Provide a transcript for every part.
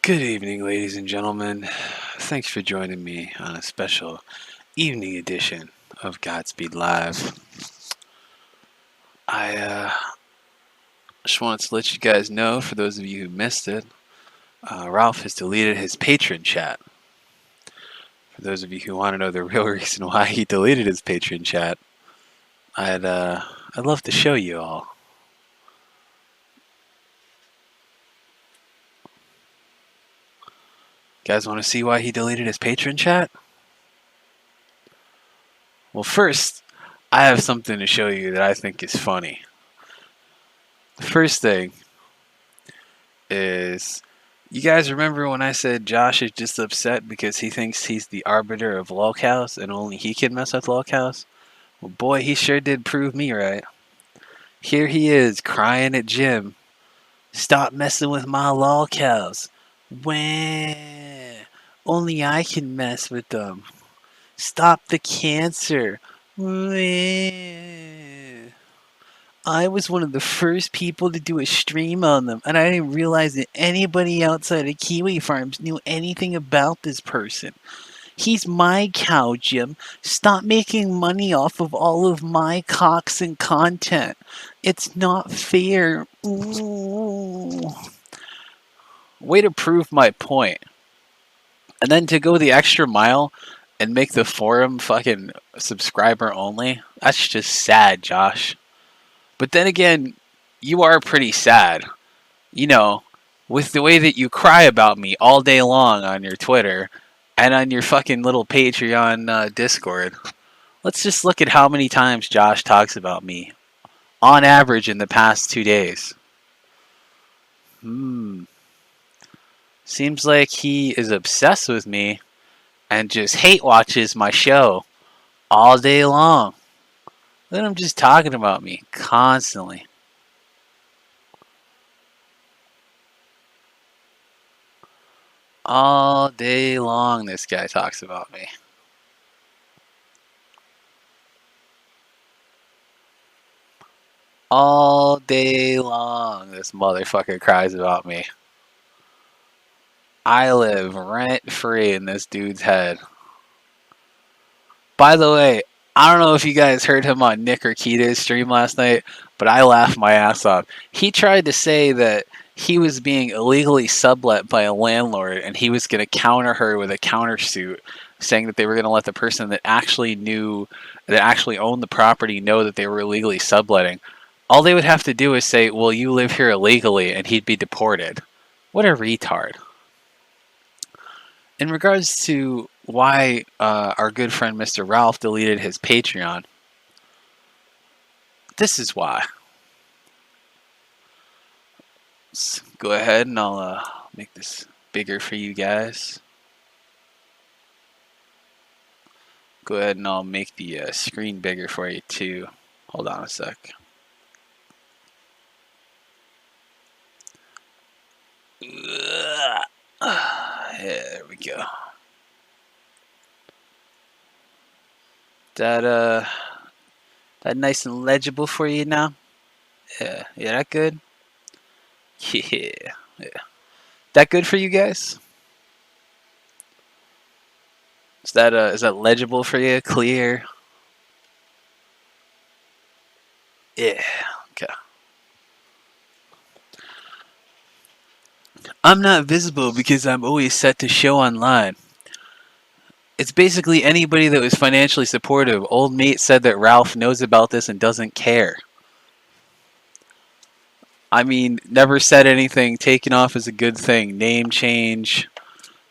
Good evening, ladies and gentlemen. Thanks for joining me on a special evening edition of Godspeed Live. I just wanted to let you guys know, for those of you who missed it, Ralph has deleted his patron chat. For those of you who want to know the real reason why he deleted his patron chat, I'd love to show you all. You guys want to see why he deleted his patron chat? Well, first, I have something to show you that I think is funny. The first thing is, you guys remember when I said Josh is just upset because he thinks he's the arbiter of lolcows and only he can mess with lolcows? Well, boy, he sure did prove me right. Here he is crying at Jim. Stop messing with my lolcows. Wah. Only I can mess with them. Stop the cancer. Wah. I was one of the first people to do a stream on them, and I didn't realize that anybody outside of Kiwi Farms knew anything about this person. He's my cow, Jim. Stop making money off of all of my cocks and content. It's not fair. Ooh. Way to prove my point. And then to go the extra mile and make the forum fucking subscriber only? That's just sad, Josh. But then again, you are pretty sad. You know, with the way that you cry about me all day long on your Twitter and on your fucking little Patreon Discord. Let's just look at how many times Josh talks about me on average in the past 2 days. Seems like he is obsessed with me and just hate watches my show all day long. Look at him just talking about me constantly. All day long this guy talks about me. All day long this motherfucker cries about me. I live rent free in this dude's head. By the way, I don't know if you guys heard him on Nick Urquidez's stream last night, but I laughed my ass off. He tried to say that he was being illegally sublet by a landlord and he was going to counter her with a countersuit, saying that they were going to let the person that actually owned the property know that they were illegally subletting. All they would have to do is say, well, you live here illegally, and he'd be deported. What a retard. In regards to why our good friend Mr. Ralph deleted his Patreon, this is why. Let's go ahead and I'll make this bigger for you guys. Go ahead and I'll make the screen bigger for you too. Hold on a sec. There we go. That nice and legible for you now? Yeah, that good? Yeah. That good for you guys? Is that legible for you? Clear? Yeah, okay. I'm not visible because I'm always set to show online. It's basically anybody that was financially supportive. Old mate said that Ralph knows about this and doesn't care. I mean, never said anything. Taken off is a good thing. Name change.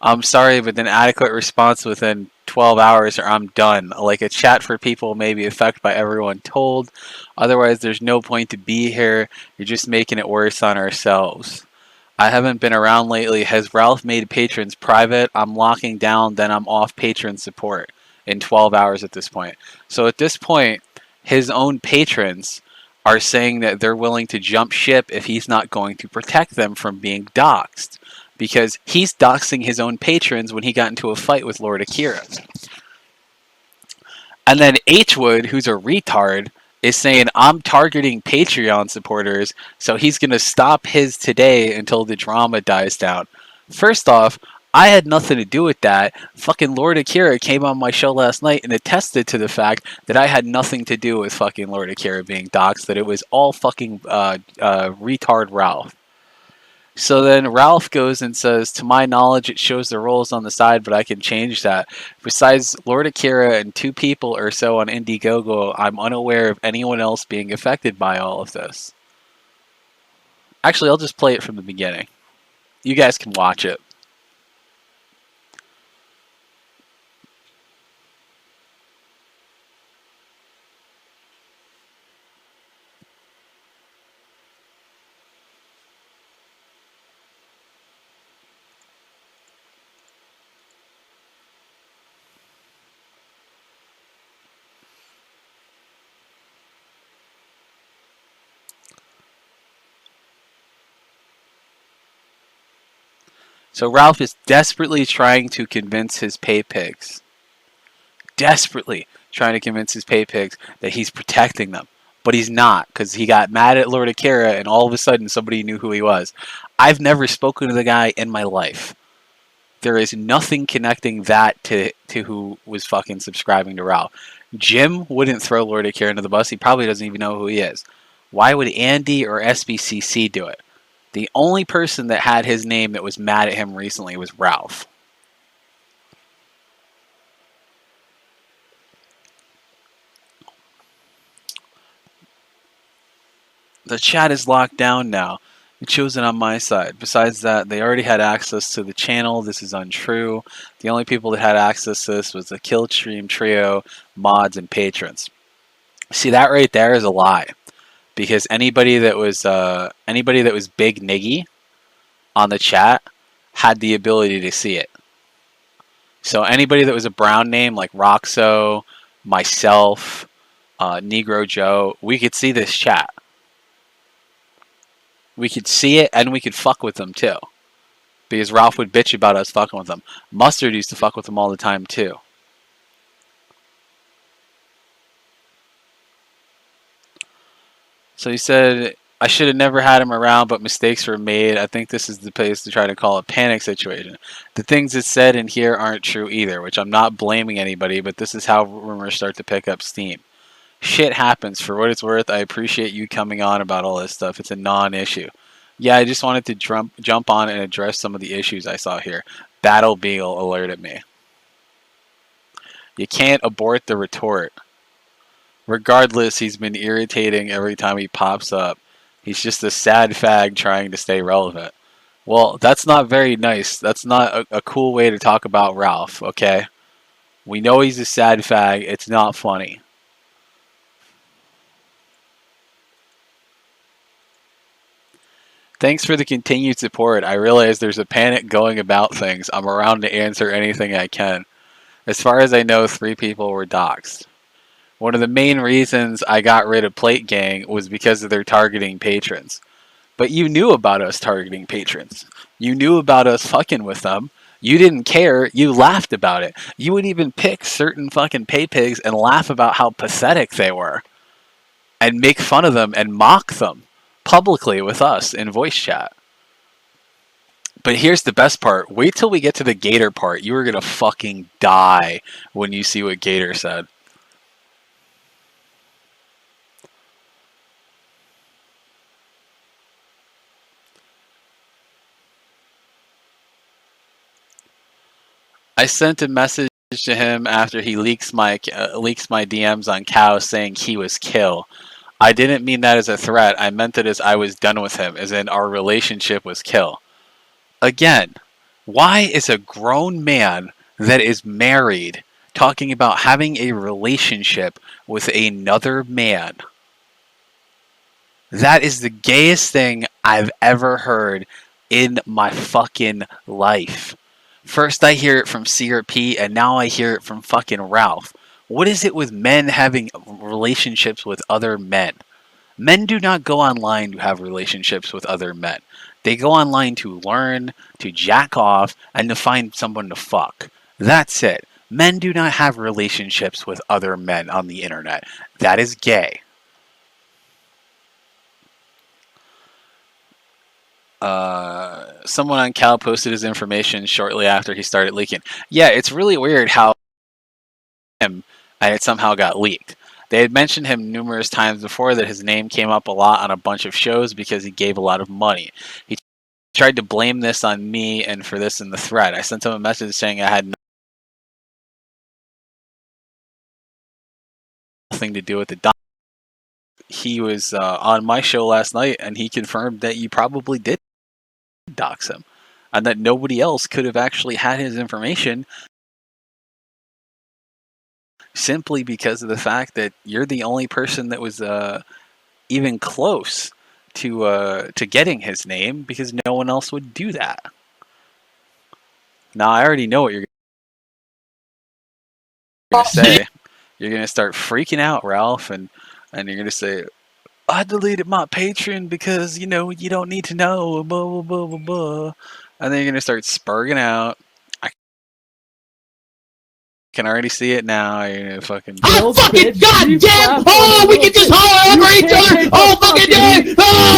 I'm sorry, but an adequate response within 12 hours or I'm done. Like a chat for people may be affected by everyone told. Otherwise, there's no point to be here. You're just making it worse on ourselves. I haven't been around lately. Has Ralph made patrons private? I'm locking down, then I'm off patron support in 12 hours at this point. So at this point, his own patrons are saying that they're willing to jump ship if he's not going to protect them from being doxxed. Because he's doxing his own patrons when he got into a fight with Lord Akira. And then H-Wood, who's a retard, is saying, I'm targeting Patreon supporters, so he's going to stop his today until the drama dies down. First off, I had nothing to do with that. Fucking Lord Akira came on my show last night and attested to the fact that I had nothing to do with fucking Lord Akira being doxxed, that it was all fucking retard Ralph. So then Ralph goes and says, to my knowledge, it shows the roles on the side, but I can change that. Besides Lord Akira and two people or so on Indiegogo, I'm unaware of anyone else being affected by all of this. Actually, I'll just play it from the beginning. You guys can watch it. So Ralph is desperately trying to convince his pay pigs, desperately trying to convince his pay pigs that he's protecting them. But he's not, because he got mad at Lord Akira and all of a sudden somebody knew who he was. I've never spoken to the guy in my life. There is nothing connecting that to who was fucking subscribing to Ralph. Jim wouldn't throw Lord Akira under the bus. He probably doesn't even know who he is. Why would Andy or SBCC do it? The only person that had his name that was mad at him recently was Ralph. The chat is locked down now. It shows it on my side. Besides that, they already had access to the channel. This is untrue. The only people that had access to this was the Killstream Trio, mods, and patrons. See, that right there is a lie. Because anybody that was Big Niggy on the chat had the ability to see it. So anybody that was a brown name like Roxo, myself, Negro Joe, we could see this chat. We could see it and we could fuck with them too. Because Ralph would bitch about us fucking with them. Mustard used to fuck with them all the time too. So he said, I should have never had him around, but mistakes were made. I think this is the place to try to call a panic situation. The things it said in here aren't true either, which I'm not blaming anybody, but this is how rumors start to pick up steam. Shit happens. For what it's worth, I appreciate you coming on about all this stuff. It's a non-issue. Yeah, I just wanted to jump on and address some of the issues I saw here. Battle Beagle alerted me. You can't abort the retort. Regardless, he's been irritating every time he pops up. He's just a sad fag trying to stay relevant. Well, that's not very nice. That's not a cool way to talk about Ralph, okay? We know he's a sad fag. It's not funny. Thanks for the continued support. I realize there's a panic going about things. I'm around to answer anything I can. As far as I know, 3 people were doxxed. One of the main reasons I got rid of Plate Gang was because of their targeting patrons. But you knew about us targeting patrons. You knew about us fucking with them. You didn't care. You laughed about it. You would even pick certain fucking pay pigs and laugh about how pathetic they were. And make fun of them and mock them publicly with us in voice chat. But here's the best part. Wait till we get to the Gator part. You are going to fucking die when you see what Gator said. I sent a message to him after he leaks my DMs on Cow saying he was kill. I didn't mean that as a threat. I meant it as I was done with him, as in our relationship was kill. Again, why is a grown man that is married talking about having a relationship with another man? That is the gayest thing I've ever heard in my fucking life. First I hear it from CRP, and now I hear it from fucking Ralph. What is it with men having relationships with other men? Men do not go online to have relationships with other men. They go online to learn, to jack off, and to find someone to fuck. That's it. Men do not have relationships with other men on the internet. That is gay. Someone on Cal posted his information shortly after he started leaking. Yeah, it's really weird how him and it somehow got leaked. They had mentioned him numerous times before that his name came up a lot on a bunch of shows because he gave a lot of money. He tried to blame this on me and for this in the thread. I sent him a message saying I had nothing to do with the doc. He was on my show last night and he confirmed that you probably did dox him and that nobody else could have actually had his information simply because of the fact that you're the only person that was even close to getting his name because no one else would do that. Now I already know what you're going to say. You're going to start freaking out, Ralph, and you're going to say, I deleted my Patreon because, you know, you don't need to know, blah, blah, blah, blah, blah. And then you're going to start spurging out. I can already see it now. You're going to fucking... Oh, fucking goddamn! Oh, we can just holler over each other! Oh, fucking day! Oh,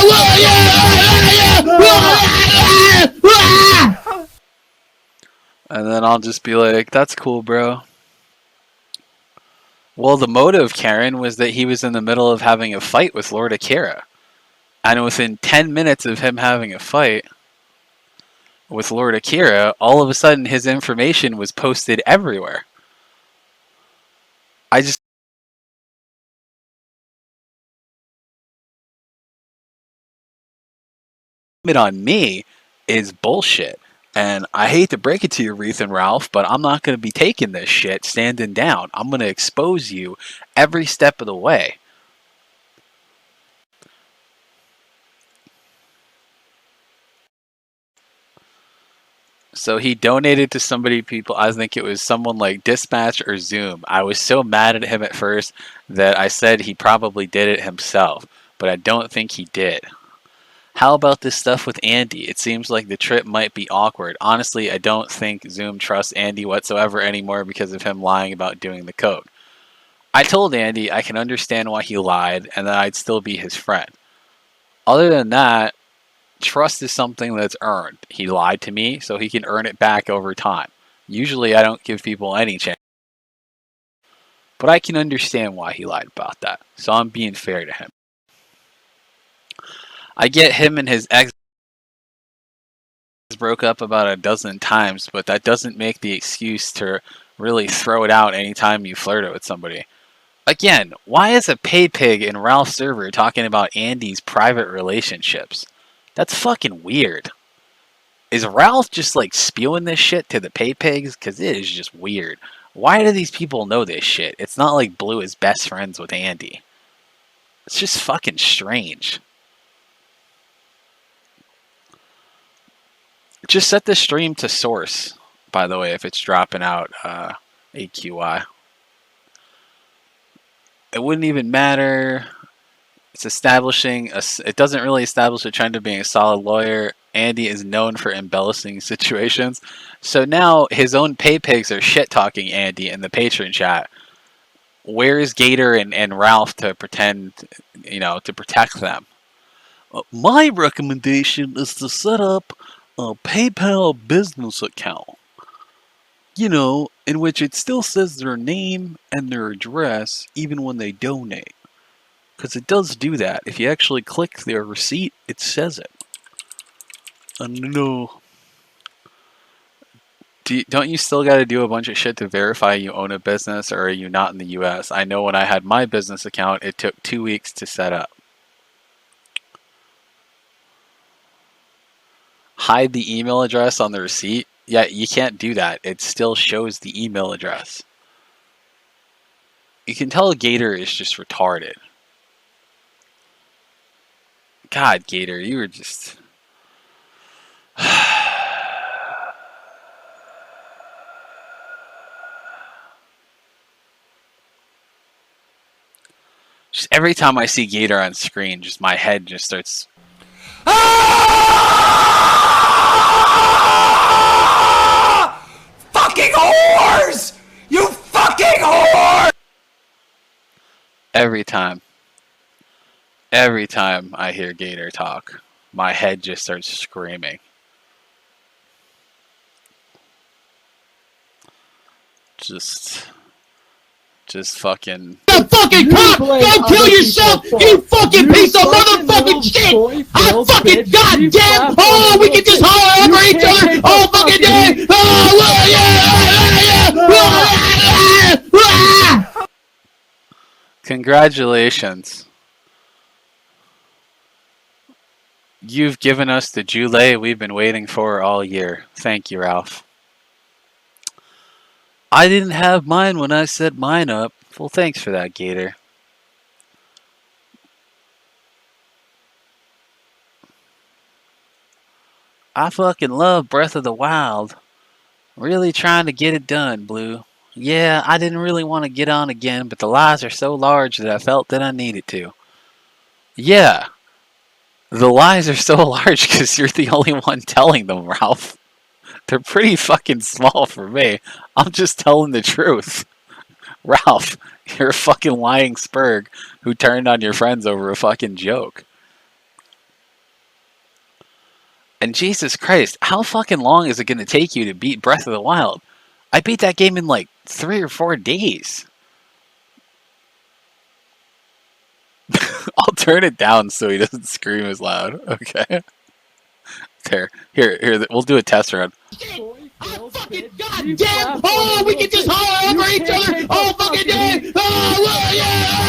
And then I'll just be like, that's cool, bro. Well, the motive, Karen, was that he was in the middle of having a fight with Lord Akira. And within 10 minutes of him having a fight with Lord Akira, all of a sudden his information was posted everywhere. I just... it on me is bullshit. And I hate to break it to you, Reith and Ralph, but I'm not going to be taking this shit standing down. I'm going to expose you every step of the way. So he donated to somebody, people, I think it was someone like Dispatch or Zoom. I was so mad at him at first that I said he probably did it himself, but I don't think he did. How about this stuff with Andy? It seems like the trip might be awkward. Honestly, I don't think Zoom trusts Andy whatsoever anymore because of him lying about doing the code. I told Andy I can understand why he lied and that I'd still be his friend. Other than that, trust is something that's earned. He lied to me, so he can earn it back over time. Usually I don't give people any chance. But I can understand why he lied about that, so I'm being fair to him. I get him and his ex broke up about a dozen times, but that doesn't make the excuse to really throw it out anytime you flirt it with somebody. Again, why is a pay pig in Ralph's server talking about Andy's private relationships? That's fucking weird. Is Ralph just like spewing this shit to the pay pigs? Because it is just weird. Why do these people know this shit? It's not like Blue is best friends with Andy. It's just fucking strange. Just set the stream to source, by the way, if it's dropping out AQI. It wouldn't even matter. It's establishing it doesn't really establish a trend of being a solid lawyer. Andy is known for embellishing situations. So now his own pay pigs are shit talking Andy in the patron chat. Where is Gator and Ralph to pretend, to protect them? My recommendation is to set up a PayPal business account. In which it still says their name and their address even when they donate. Because it does do that. If you actually click their receipt, it says it. No. Don't you still got to do a bunch of shit to verify you own a business, or are you not in the US? I know when I had my business account, it took 2 weeks to set up. Hide the email address on the receipt? Yeah, you can't do that. It still shows the email address. You can tell Gator is just retarded. God, Gator, you were just... Just every time I see Gator on screen, just my head just starts... fucking whores! You fucking whore! Every time. Every time I hear Gator talk. My head just starts screaming. Just fucking. The fucking cop! Go kill yourself! You fucking piece of motherfucking shit! I fucking goddamn! Oh, we can just holler over each other all fucking day! Oh, Congratulations. You've given us the Joulet we've been waiting for all year. Thank you, Ralph. I didn't have mine when I set mine up. Well, thanks for that, Gator. I fucking love Breath of the Wild. Really trying to get it done, Blue. Yeah, I didn't really want to get on again, but the lies are so large that I felt that I needed to. Yeah, the lies are so large because you're the only one telling them, Ralph. They're pretty fucking small for me. I'm just telling the truth. Ralph, you're a fucking lying spurg who turned on your friends over a fucking joke. And Jesus Christ, how fucking long is it going to take you to beat Breath of the Wild? I beat that game in like 3 or 4 days. I'll turn it down so he doesn't scream as loud. Okay. There. Here. We'll do a test run. I fucking goddamn! Oh, we can just holler over each other all fucking day! Oh, yeah!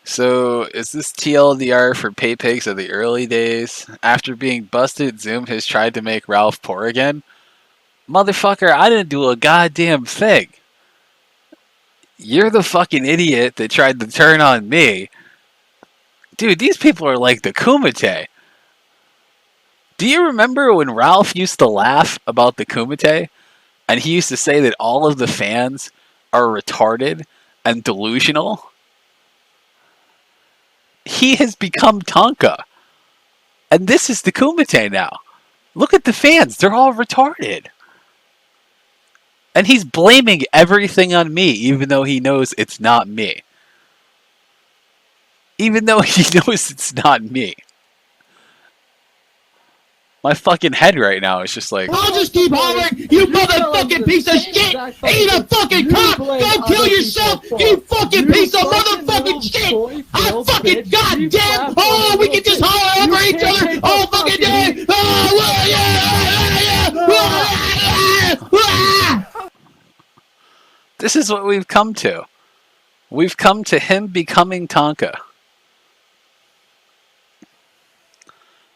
So, is this TLDR for pay pigs of the early days? After being busted, Zoom has tried to make Ralph poor again? Motherfucker, I didn't do a goddamn thing. You're the fucking idiot that tried to turn on me. Dude, these people are like the Kumite. Do you remember when Ralph used to laugh about the Kumite? And he used to say that all of the fans are retarded and delusional? He has become Tonka. And this is the Kumite now. Look at the fans. They're all retarded. And he's blaming everything on me, even though he knows it's not me. Even though he knows it's not me. My fucking head right now is just like... I'll just keep hollering, you motherfucking piece of shit! Eat a fucking cop! Go kill yourself, you fucking piece of motherfucking shit! I fucking goddamn! Oh, we can just holler over each other all fucking day! Oh, This is what we've come to. We've come to him becoming Tonka.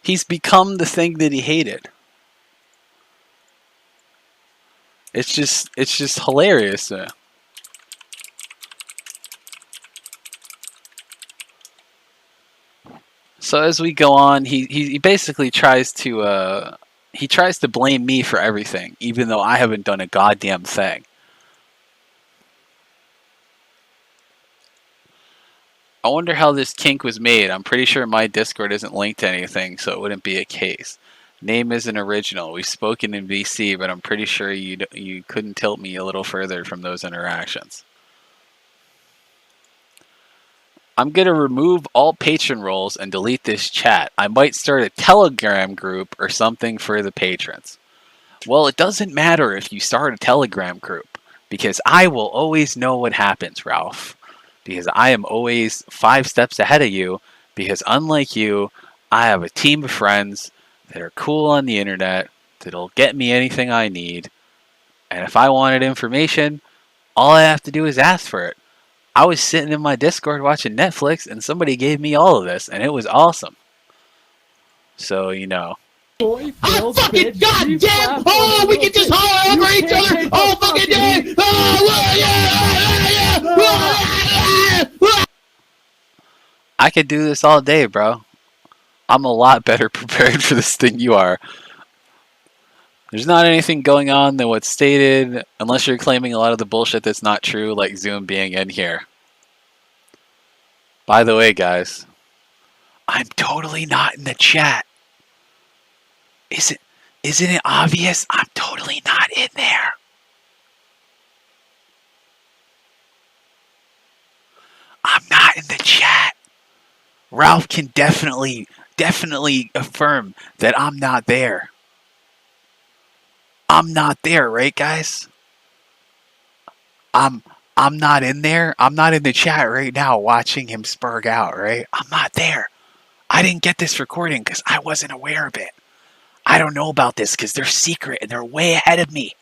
He's become the thing that he hated. It's just hilarious. So as we go on, he basically tries to blame me for everything, even though I haven't done a goddamn thing. I wonder how this kink was made. I'm pretty sure my Discord isn't linked to anything, so it wouldn't be a case. Name isn't original. We've spoken in VC, but I'm pretty sure you couldn't tilt me a little further from those interactions. I'm going to remove all patron roles and delete this chat. I might start a Telegram group or something for the patrons. Well, it doesn't matter if you start a Telegram group, because I will always know what happens, Ralph. Because I am always 5 steps ahead of you, because unlike you, I have a team of friends that are cool on the internet, that'll get me anything I need, and if I wanted information, all I have to do is ask for it. I was sitting in my Discord watching Netflix, and somebody gave me all of this, and it was awesome. So, you know. I fucking goddamn! Oh, we can just holler over each other all fucking day! I could do this all day, bro. I'm a lot better prepared for this than you are. There's not anything going on than what's stated, unless you're claiming a lot of the bullshit that's not true, like Zoom being in here. By the way, guys, I'm totally not in the chat. Isn't it obvious? I'm totally not in there. Ralph can definitely affirm that I'm not there. I'm not there, right, guys? I'm I'm not in there. I'm not in the chat right now watching him spurg out, right? I'm not there. I didn't get this recording because I wasn't aware of it. I don't know about this because they're secret and they're way ahead of me.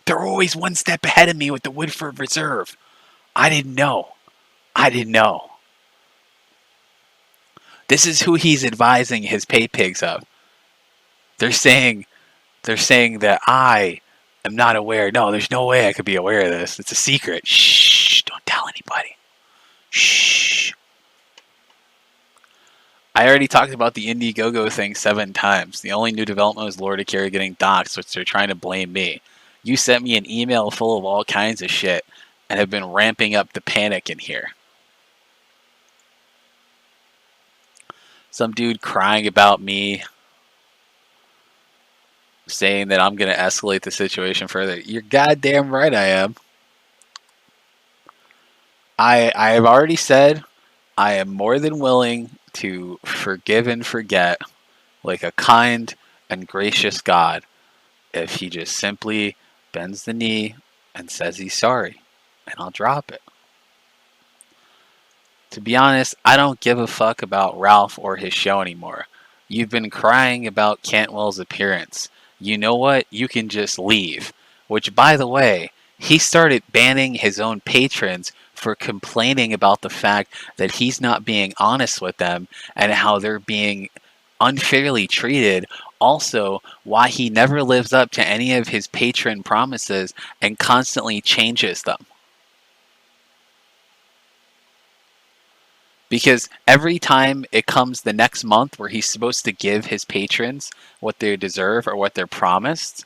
They're always one step ahead of me with the Woodford Reserve. I didn't know. I didn't know. This is who he's advising his pay pigs of. They're saying that I am not aware. No, there's no way I could be aware of this. It's a secret. Shh, don't tell anybody. Shh. I already talked about the Indiegogo thing 7 times. The only new development was Lord Akira getting doxxed, which they're trying to blame me. You sent me an email full of all kinds of shit and have been ramping up the panic in here. Some dude crying about me, saying that I'm going to escalate the situation further. You're goddamn right I am. I have already said I am more than willing to forgive and forget like a kind and gracious God if he just simply bends the knee and says he's sorry, and I'll drop it. To be honest, I don't give a fuck about Ralph or his show anymore. You've been crying about Cantwell's appearance. You know what? You can just leave. Which, by the way, he started banning his own patrons for complaining about the fact that he's not being honest with them and how they're being unfairly treated. Also, why he never lives up to any of his patron promises and constantly changes them. Because every time it comes the next month where he's supposed to give his patrons what they deserve or what they're promised,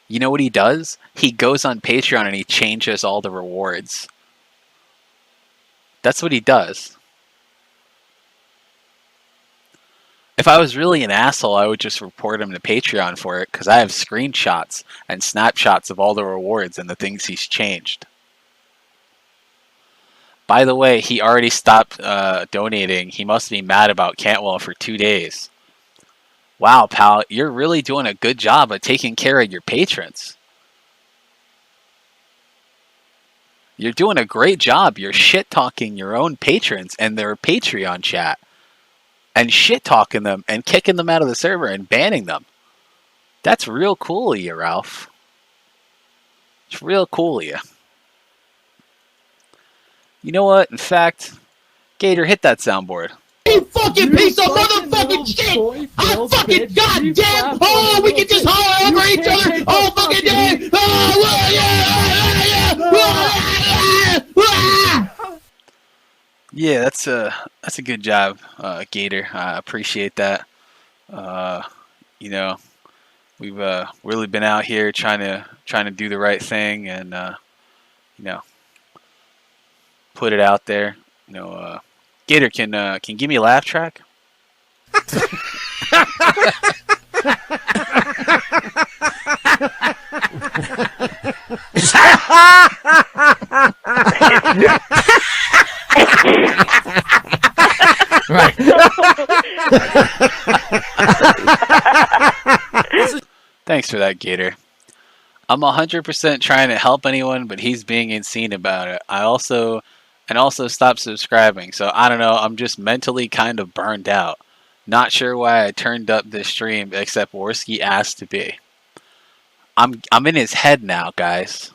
you know what he does? He goes on Patreon and he changes all the rewards. That's what he does. If I was really an asshole, I would just report him to Patreon for it, because I have screenshots and snapshots of all the rewards and the things he's changed. By the way, he already stopped donating. He must be mad about Cantwell for 2 days. Wow, pal, you're really doing a good job of taking care of your patrons. You're doing a great job. You're shit-talking your own patrons and their Patreon chat. And shit-talking them and kicking them out of the server and banning them. That's real cool of you, Ralph. It's real cool of you. You know what? In fact, Gator, hit that soundboard. You fucking piece of motherfucking shit! I fucking goddamn! Oh, we can just holler over each other all fucking day! Yeah, that's a good job, Gator. I appreciate that. You know, we've really been out here trying to do the right thing and you know, put it out there. You know, Gator can give me a laugh track. Right. Thanks for that, Gator. I'm 100% trying to help anyone, but he's being insane about it. I also stopped subscribing, so I don't know. I'm just mentally kind of burned out. Not sure why I turned up this stream, except Worski asked to be. I'm in his head now, guys.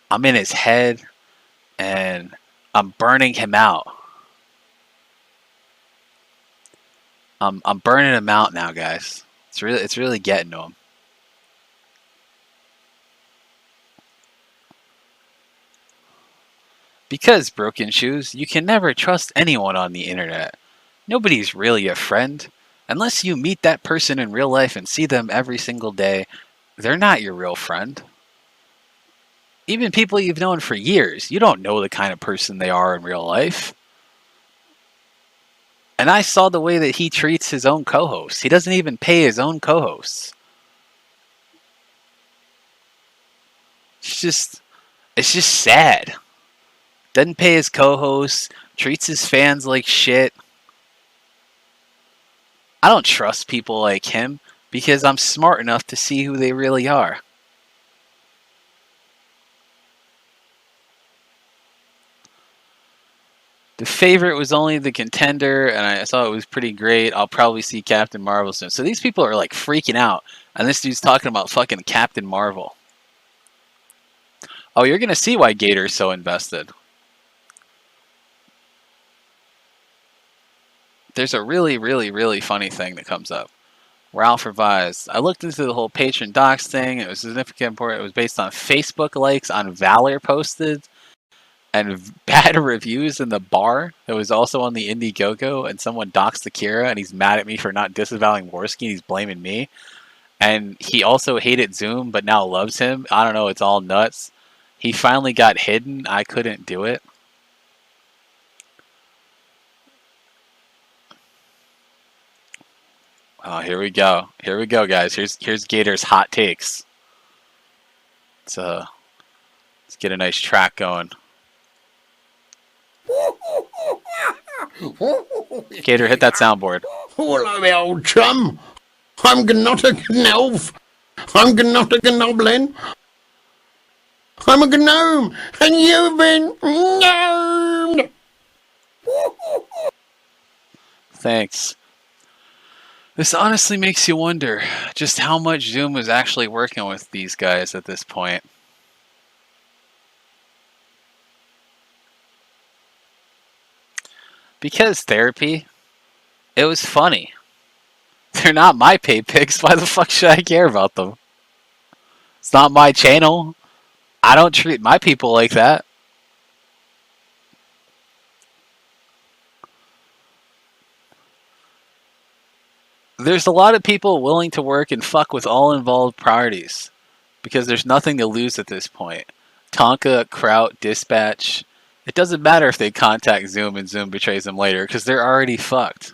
I'm in his head, and I'm burning him out. I'm burning him out now, guys. It's really getting to him. Because, Broken Shoes, you can never trust anyone on the internet. Nobody's really a friend. Unless you meet that person in real life and see them every single day, they're not your real friend. Even people you've known for years, you don't know the kind of person they are in real life. And I saw the way that he treats his own co-hosts. He doesn't even pay his own co-hosts. It's just sad. Doesn't pay his co-hosts, treats his fans like shit. I don't trust people like him because I'm smart enough to see who they really are. The favorite was only the contender, and I thought it was pretty great. I'll probably see Captain Marvel soon. So these people are like freaking out, and this dude's talking about fucking Captain Marvel. Oh, you're gonna see why Gator's so invested. There's a really, really, really funny thing that comes up. Ralph revised. I looked into the whole patron docs thing. It was significant important. It was based on Facebook likes on Valor posted and bad reviews in the bar that was also on the Indiegogo, and someone doxed Akira, and he's mad at me for not disavowing Worski, and he's blaming me. And he also hated Zoom, but now loves him. I don't know, it's all nuts. He finally got hidden. I couldn't do it. Oh, here we go. Here we go, guys. Here's Gator's hot takes. Let's get a nice track going. Gator, hit that soundboard. Hello, my old chum. I'm not a elf. I'm not a goblin. I'm a gnome, and you've been gnomed. Thanks. This honestly makes you wonder just how much Zoom was actually working with these guys at this point. Because therapy, it was funny. They're not my pay pics. Why the fuck should I care about them? It's not my channel. I don't treat my people like that. There's a lot of people willing to work and fuck with all involved parties because there's nothing to lose at this point. Tonka, Kraut, Dispatch. It doesn't matter if they contact Zoom and Zoom betrays them later because they're already fucked.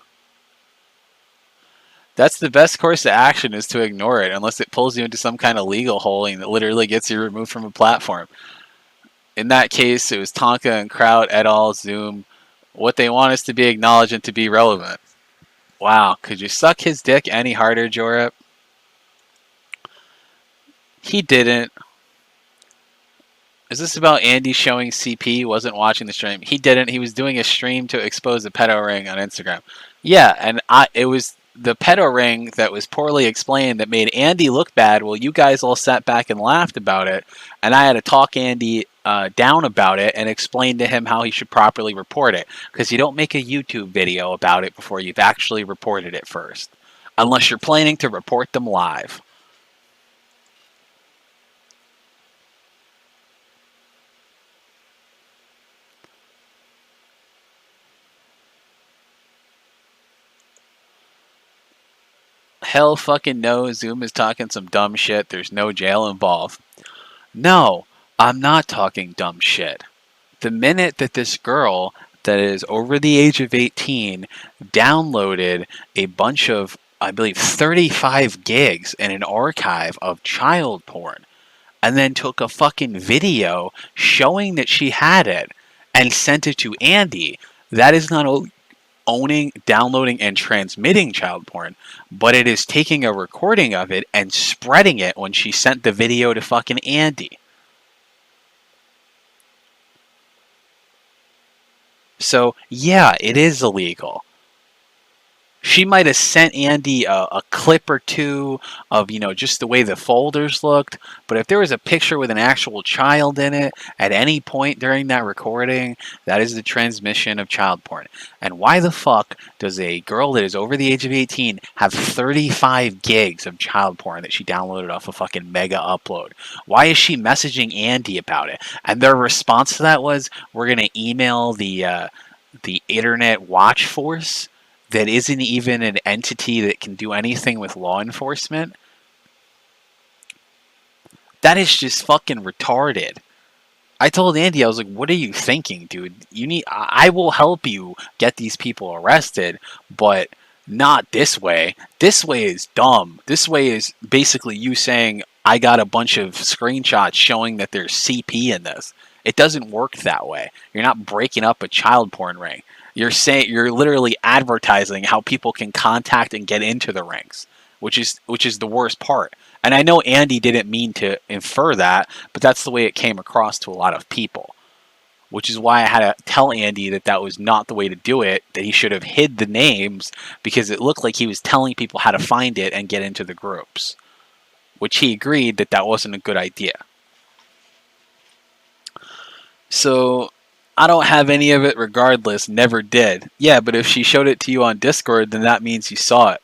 That's the best course of action, is to ignore it unless it pulls you into some kind of legal holding that literally gets you removed from a platform. In that case, it was Tonka and Kraut et al. Zoom. What they want is to be acknowledged and to be relevant. Wow, could you suck his dick any harder, Jorep? He didn't. Is this about Andy showing CP wasn't watching the stream? He didn't. He was doing a stream to expose the pedo ring on Instagram. Yeah, and it was the pedo ring that was poorly explained that made Andy look bad. Well, you guys all sat back and laughed about it, and I had to talk Andy down about it and explain to him how he should properly report it, because you don't make a YouTube video about it before you've actually reported it first, unless you're planning to report them live. Hell fucking no, Zoom is talking some dumb shit. There's no jail involved. No, I'm not talking dumb shit. The minute that this girl that is over the age of 18 downloaded a bunch of, I believe, 35 gigs in an archive of child porn, and then took a fucking video showing that she had it and sent it to Andy, that is not only owning, downloading, and transmitting child porn, but it is taking a recording of it and spreading it when she sent the video to fucking Andy. So, yeah, it is illegal. She might have sent Andy a clip or two of, just the way the folders looked. But if there was a picture with an actual child in it at any point during that recording, that is the transmission of child porn. And why the fuck does a girl that is over the age of 18 have 35 gigs of child porn that she downloaded off a fucking mega upload? Why is she messaging Andy about it? And their response to that was, we're going to email the Internet Watch Force that isn't even an entity that can do anything with law enforcement. That is just fucking retarded. I told Andy, I was like, what are you thinking, dude? I will help you get these people arrested, but not this way. This way is dumb. This way is basically you saying, I got a bunch of screenshots showing that there's CP in this. It doesn't work that way. You're not breaking up a child porn ring. You're literally advertising how people can contact and get into the ranks, which is the worst part. And I know Andy didn't mean to infer that, but that's the way it came across to a lot of people. Which is why I had to tell Andy that that was not the way to do it, that he should have hid the names because it looked like he was telling people how to find it and get into the groups. Which he agreed that that wasn't a good idea. So I don't have any of it regardless, never did. Yeah, but if she showed it to you on Discord, then that means you saw it.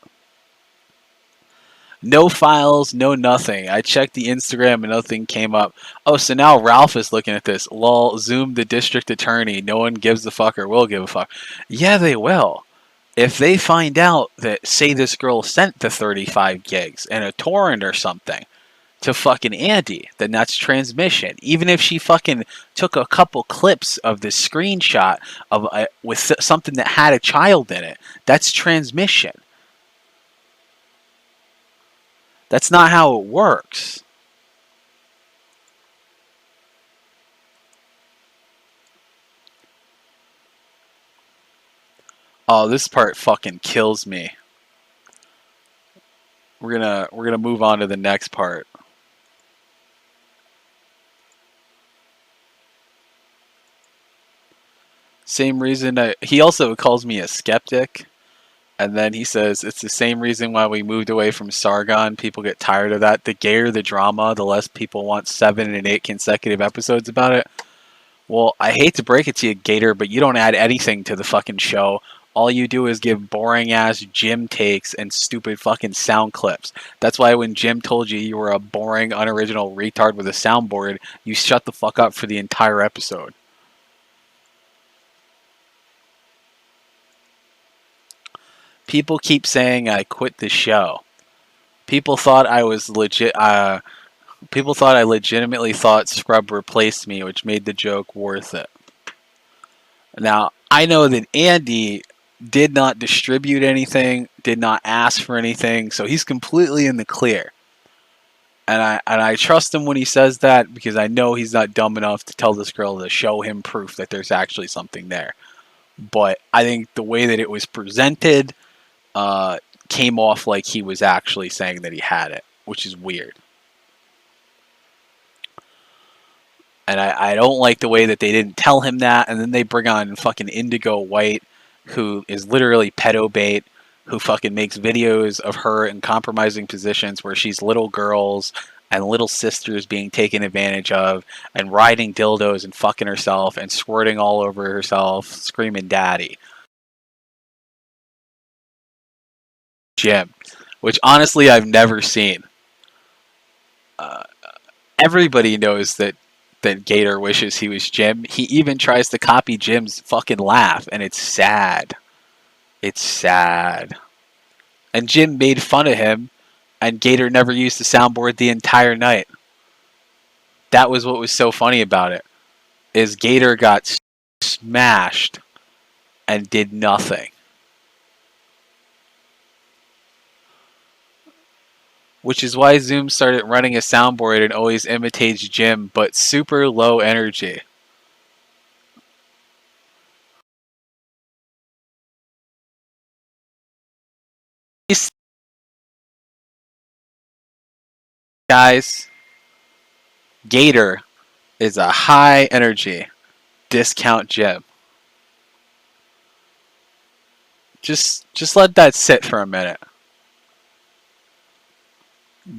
No files, no nothing. I checked the Instagram and nothing came up. Oh, so now Ralph is looking at this. Lol, Zoom the district attorney. No one gives a fuck or will give a fuck. Yeah, they will. If they find out that, say, this girl sent the 35 gigs and a torrent or something to fucking Andy, then that's transmission. Even if she fucking took a couple clips of the screenshot of with something that had a child in it, that's transmission. That's not how it works. Oh, this part fucking kills me. We're gonna move on to the next part. Same reason he also calls me a skeptic, and then he says it's the same reason why we moved away from Sargon. People get tired of that. The gayer the drama, the less people want 7 and 8 consecutive episodes about it. Well, I hate to break it to you, Gator, but you don't add anything to the fucking show. All you do is give boring ass Jim takes and stupid fucking sound clips. That's why when Jim told you were a boring, unoriginal retard with a soundboard, you shut the fuck up for the entire episode. People keep saying I quit the show. People thought I was legit. People thought I legitimately thought Scrub replaced me, which made the joke worth it. Now, I know that Andy did not distribute anything, did not ask for anything, so he's completely in the clear. And I trust him when he says that because I know he's not dumb enough to tell this girl to show him proof that there's actually something there. But I think the way that it was presented came off like he was actually saying that he had it, which is weird. And I don't like the way that they didn't tell him that, and then they bring on fucking Indigo White, who is literally pedo bait, who fucking makes videos of her in compromising positions where she's little girls and little sisters being taken advantage of, and riding dildos and fucking herself and squirting all over herself, screaming daddy. Jim, which honestly I've never seen. Everybody knows that Gator wishes he was Jim. He even tries to copy Jim's fucking laugh, and it's sad. It's sad. And Jim made fun of him, and Gator never used the soundboard the entire night. That was what was so funny about it, is Gator got smashed and did nothing. Which is why Zoom started running a soundboard and always imitates Jim, but super low energy. Guys, Gator is a high energy discount Jim. Just let that sit for a minute.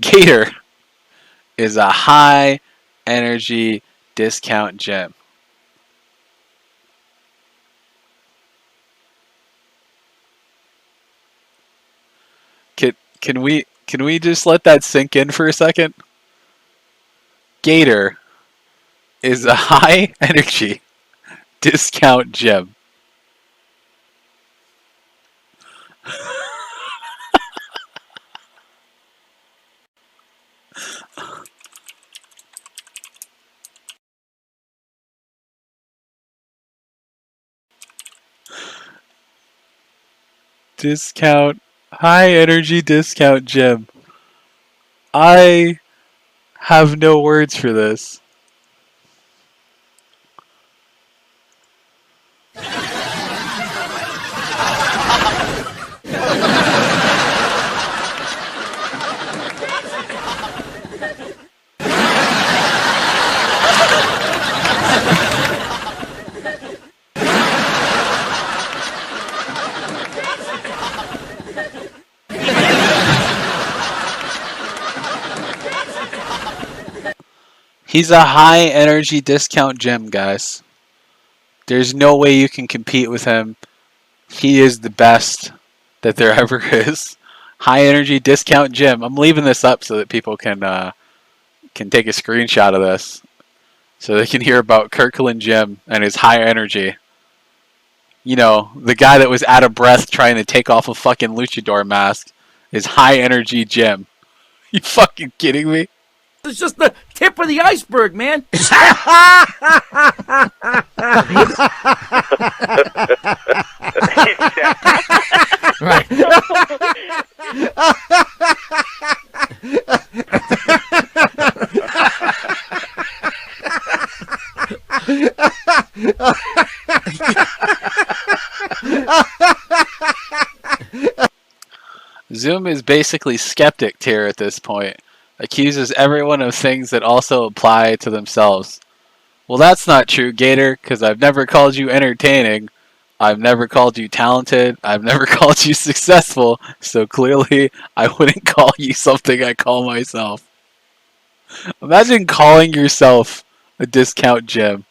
Gator is a high energy discount gym. Can we just let that sink in for a second? Gator is a high energy discount gym. Discount, high energy discount gym. I have no words for this. He's a high energy discount gym, guys. There's no way you can compete with him. He is the best that there ever is. High energy discount gym. I'm leaving this up so that people can take a screenshot of this, so they can hear about Kirkland Jim and his high energy. You know, the guy that was out of breath trying to take off a fucking luchador mask is high energy Jim. You fucking kidding me? It's just the tip of the iceberg, man. Right. Zoom is basically skeptic tier at this point. Accuses everyone of things that also apply to themselves. Well, that's not true, Gator, because I've never called you entertaining. I've never called you talented. I've never called you successful. So clearly, I wouldn't call you something I call myself. Imagine calling yourself a discount gym.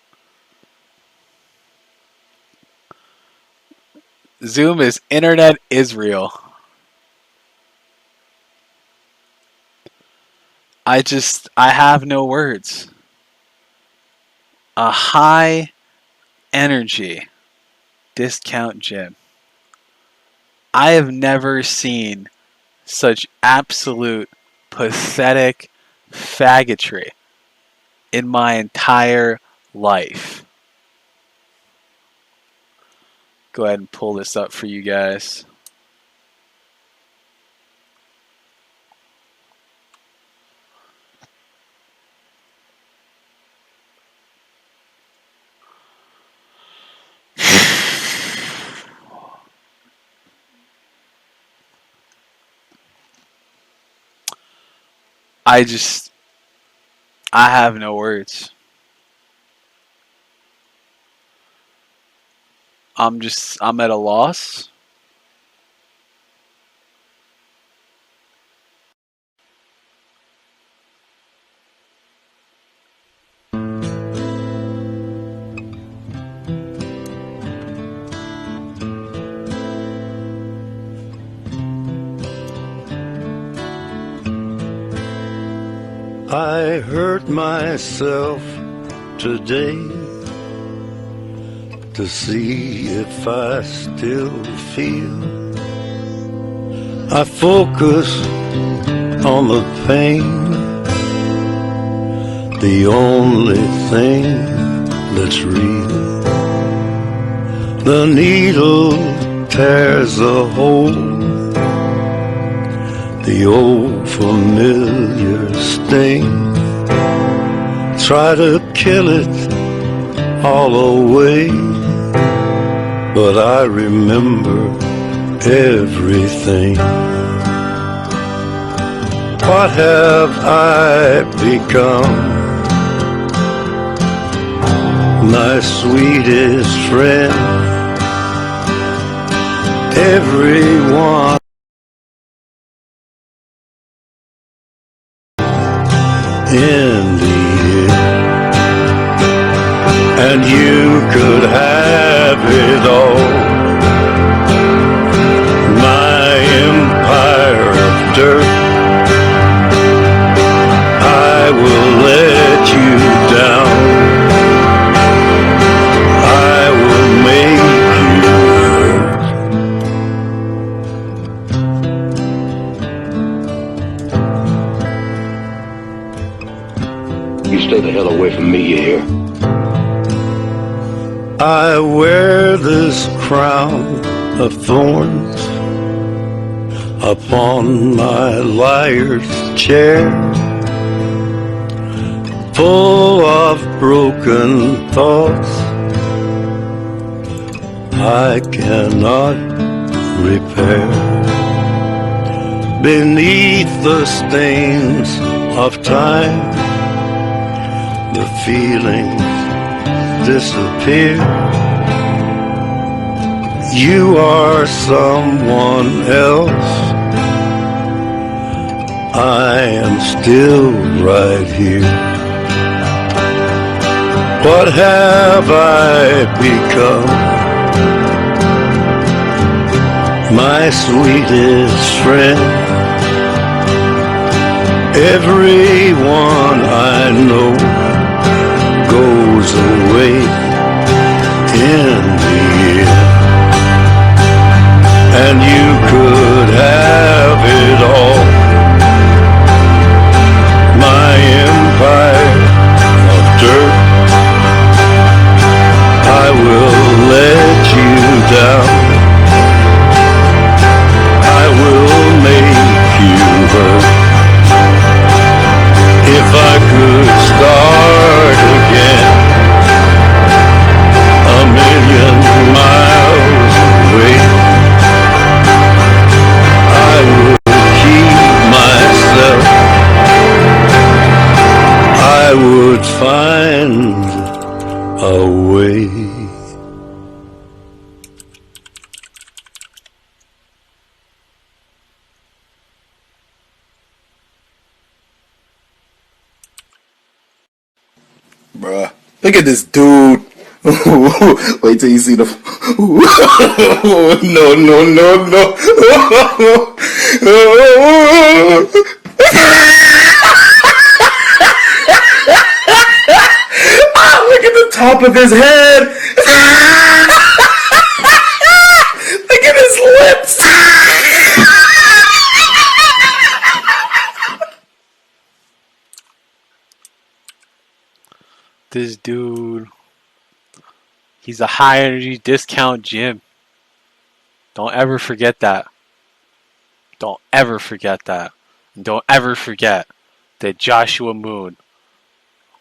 Zoom is Internet Israel. I have no words. A high energy discount gym. I have never seen such absolute pathetic faggotry in my entire life. Go ahead and pull this up for you guys. I have no words. I'm at a loss. I hurt myself today to see if I still feel. I focus on the pain, the only thing that's real. The needle tears a hole, the old familiar sting. Try to kill it all away, but I remember everything. What have I become? My sweetest friend, everyone in the end, and you could have it all. My empire of dirt, I will let you down. I will make you hurt. You stay the hell away from me, you hear? I wear this crown of thorns upon my liar's chair, full of broken thoughts I cannot repair. Beneath the stains of time, the feelings disappear. You are someone else, I am still right here. What have I become? My sweetest friend. Everyone I know goes away in the end. And you could have it all. My empire of dirt, I will let you down. I will make you hurt. If I could start again, a million miles away, I would keep myself. I would find a way. Bruh. Look at this dude. Wait till you see the. No, no, no, no. Look at the top of his head. Look at his lips. This dude, he's a high energy discount gym. Don't ever forget that. Don't ever forget that. And don't ever forget that Joshua Moon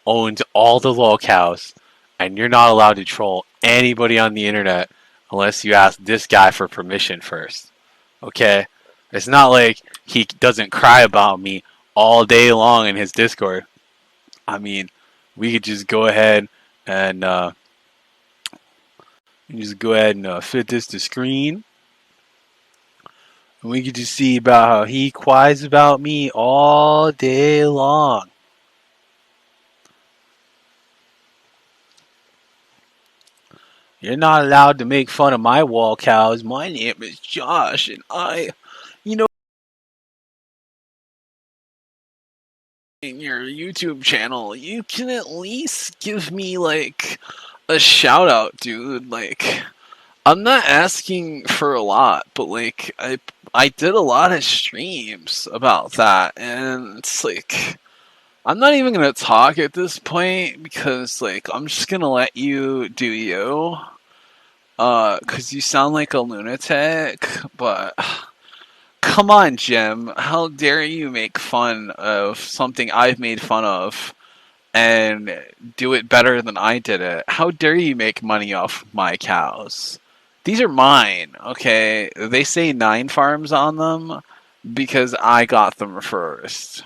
owns all the locales, and you're not allowed to troll anybody on the internet unless you ask this guy for permission first. Okay? It's not like he doesn't cry about me all day long in his Discord. I mean, we could just go ahead and fit this to screen. And we could just see about how he cries about me all day long. You're not allowed to make fun of my wall cows. My name is Josh, and in your YouTube channel, you can at least give me like a shout out, dude. Like, I'm not asking for a lot, but like I did a lot of streams about that, and it's like I'm not even gonna talk at this point because like I'm just gonna let you do you. Cause you sound like a lunatic, but come on, Jim. How dare you make fun of something I've made fun of and do it better than I did it? How dare you make money off my cows? These are mine, okay? They say 9 farms on them because I got them first.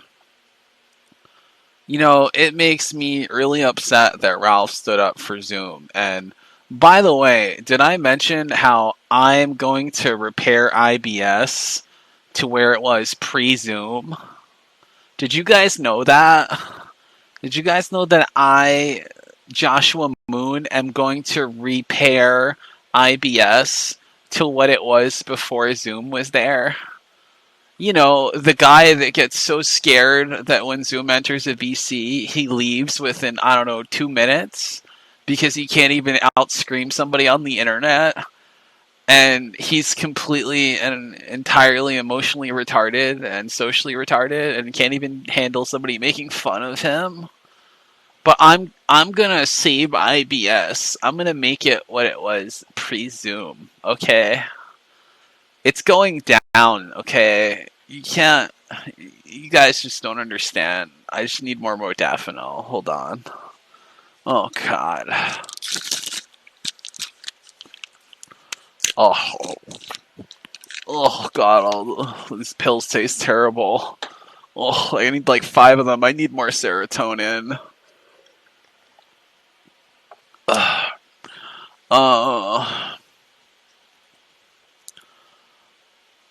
You know, it makes me really upset that Ralph stood up for Zoom. And by the way, did I mention how I'm going to repair IBS to where it was pre-Zoom? Did you guys know that? Did you guys know that I, Joshua Moon, am going to repair IBS to what it was before Zoom was there? You know, the guy that gets so scared that when Zoom enters a VC, he leaves within, I don't know, 2 minutes because he can't even out-scream somebody on the internet. And he's completely and entirely emotionally retarded and socially retarded and can't even handle somebody making fun of him. But I'm gonna save IBS. I'm gonna make it what it was pre-Zoom, okay? It's going down, okay? You can't... You guys just don't understand. I just need more modafinil. Hold on. Oh, God. Oh. Oh, God. All these pills taste terrible. Oh, I need like 5 of them. I need more serotonin.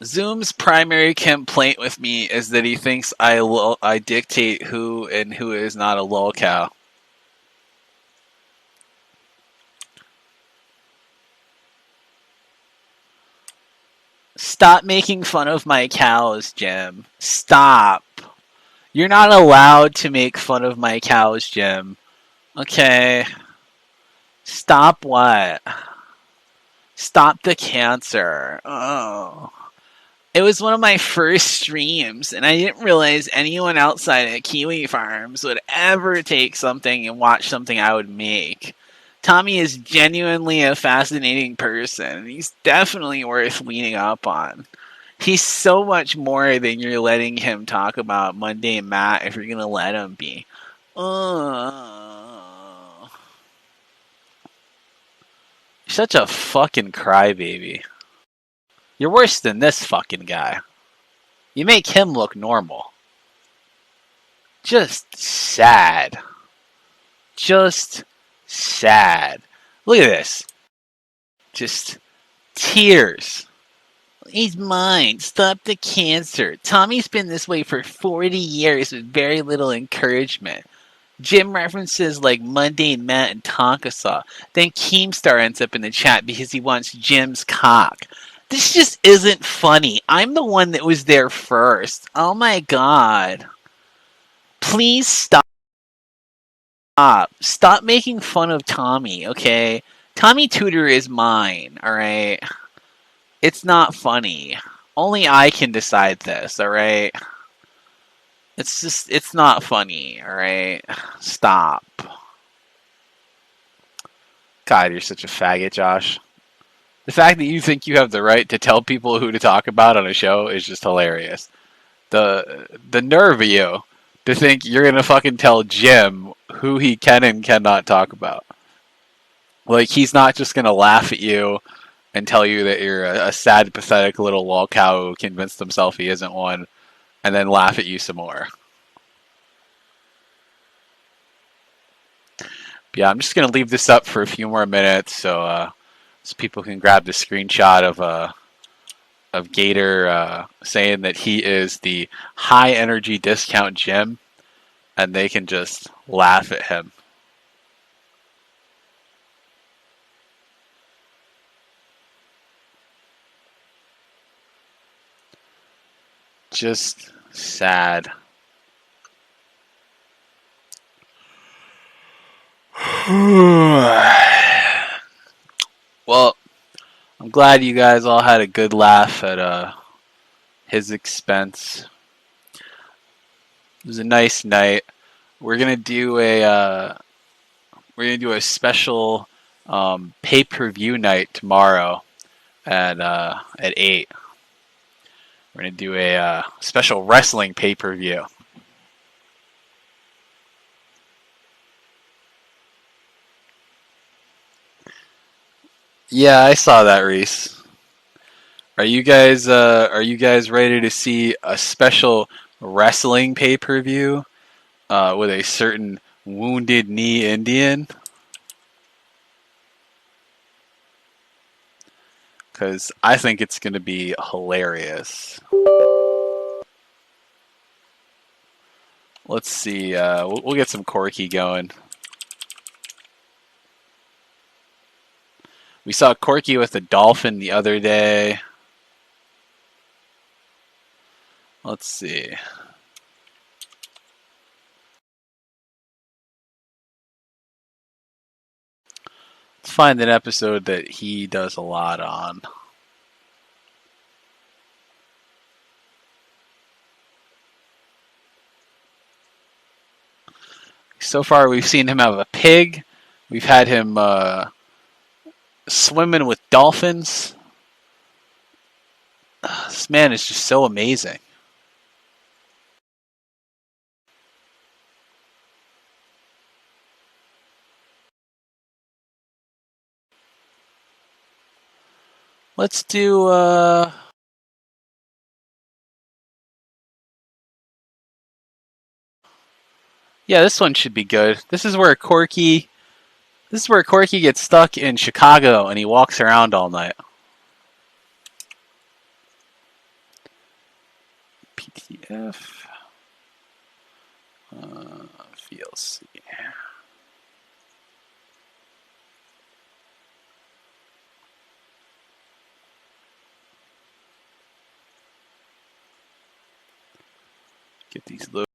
Zoom's primary complaint with me is that he thinks I dictate who and who is not a lolcow. Stop making fun of my cows, Jim. Stop. You're not allowed to make fun of my cows, Jim. Okay. Stop what? Stop the cancer. Oh. It was one of my first streams, and I didn't realize anyone outside of Kiwi Farms would ever take something and watch something I would make. Tommy is genuinely a fascinating person. He's definitely worth leaning up on. He's so much more than you're letting him talk about Monday Matt if you're gonna let him be. You're such a fucking crybaby. You're worse than this fucking guy. You make him look normal. Just sad. Just sad. Look at this. Just tears. He's mine. Stop the cancer. Tommy's been this way for 40 years with very little encouragement. Jim references like Mundane Matt and Tonkasaw. Then Keemstar ends up in the chat because he wants Jim's cock. This just isn't funny. I'm the one that was there first. Oh my god. Please stop. Stop making fun of Tommy, okay? Tommy Tudor is mine, alright? It's not funny. Only I can decide this, alright? It's not funny, alright? Stop. God, you're such a faggot, Josh. The fact that you think you have the right to tell people who to talk about on a show is just hilarious. The nerve of you to think you're gonna fucking tell Jim who he can and cannot talk about. Like, he's not just gonna laugh at you and tell you that you're a sad, pathetic little lol cow who convinced himself he isn't one, and then laugh at you some more. But yeah, I'm just gonna leave this up for a few more minutes so people can grab the screenshot of Gator saying that he is the high energy discount Jim, and they can just laugh at him. Just sad. Well, I'm glad you guys all had a good laugh at his expense. It was a nice night. We're gonna do a special pay-per-view night tomorrow at 8. We're gonna do a special wrestling pay-per-view. Yeah, I saw that, Reese. Are you guys ready to see a special wrestling pay-per-view with a certain Wounded Knee Indian? Because I think it's going to be hilarious. Let's see. We'll get some Corky going. We saw Corky with a dolphin the other day. Let's see. Let's find an episode that he does a lot on. So far, we've seen him have a pig. We've had him swimming with dolphins. This man is just so amazing. Let's do yeah, this one should be good. This is where Corky gets stuck in Chicago and he walks around all night. PTF VLC. Get these low.